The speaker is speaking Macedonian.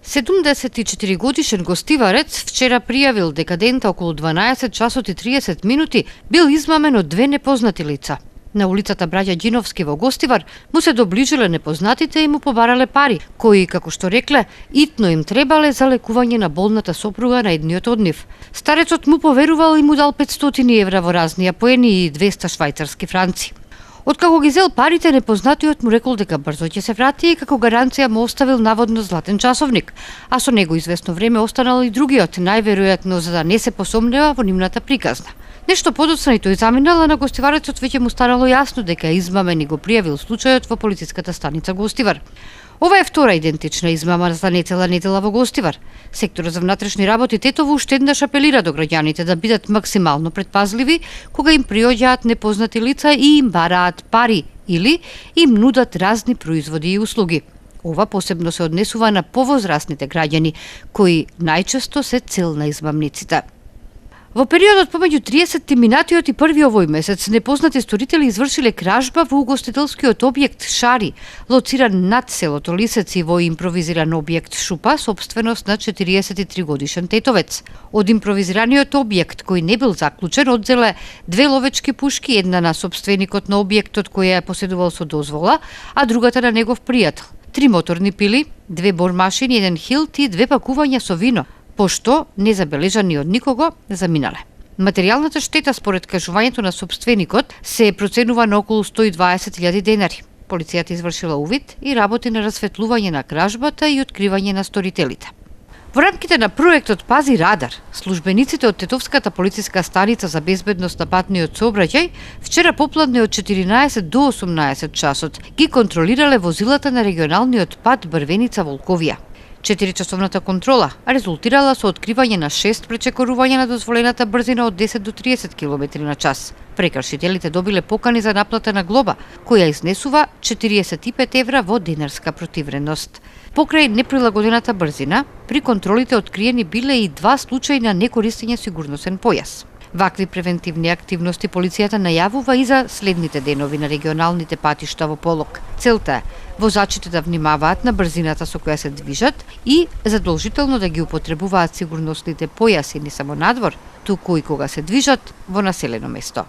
74 годишен гостиварец вчера пријавил дека дента околу 12 часот и 30 минути бил измамен од две непознати лица. На улицата Браќа Ѓиновски во Гостивар му се доближиле непознатите и му побарале пари, кои, како што рекле, итно им требале за лекување на болната сопруга на едниот од нив. Старецот му поверувал и му дал 500 евра во разни апоени и 200 швајцарски франци. Откако ги зел парите, непознатиот му рекол дека брзо ќе се врати и како гаранција му оставил наводно златен часовник, а со него известно време останал и другиот, најверојатно за да не се посомнева во нивната приказна. Нешто подоцна и тој заминал, а на гостиварецот веќе му станало јасно дека е измамен и го пријавил случајот во полициската станица Гостивар. Ова е втора идентична измама за нецела недела во Гостивар. Секторот за внатрешни работи Тетово уште еднаш апелира до граѓаните да бидат максимално предпазливи кога им приоѓаат непознати лица и им бараат пари или им нудат разни производи и услуги. Ова посебно се однесува на повозрасните граѓани, кои најчесто се цел на измамниците. Во периодот помеѓу 30 минатиот и 1 овој месец, непознати сторители извршиле кражба во угостителскиот објект Шари, лоциран над селото Лисец, и во импровизиран објект Шупа, собственост на 43 годишен тетовец. Од импровизираниот објект, кој не бил заклучен, одзеле две ловечки пушки, една на собственикот на објектот која ја поседувал со дозвола, а другата на негов пријател. 3 моторни пили, 2 бормашини, 1 хилт и 2 пакувања со вино, пошто не забележани од никого, заминале. Материјалната штета според кажувањето на собственикот се проценува на околу 120.000 денари. Полицијата извршила увид и работи на расветлување на кражбата и откривање на сторителите. Во рамките на проектот Пази радар, службениците од Тетовската полициска станица за безбедност на патниот сообраќај вчера попладне од 14 до 18 часот ги контролирале возилата на регионалниот пат Брвеница-Волковија. 4-часовната контрола резултирала со откривање на 6 пречекорувања на дозволената брзина од 10 до 30 км на час. Прекршителите добиле покани за наплата на глоба, која изнесува 45 евра во денарска противредност. Покрај неприлагодената брзина, при контролите откриени биле и 2 случаи на некористење сигурносен појас. Вакви превентивни активности полицијата најавува и за следните денови на регионалните патишта во Полок. Целта е возачите да внимаваат на брзината со која се движат и задолжително да ги употребуваат сигурносните појаси не само надвор, туку и кога се движат во населено место.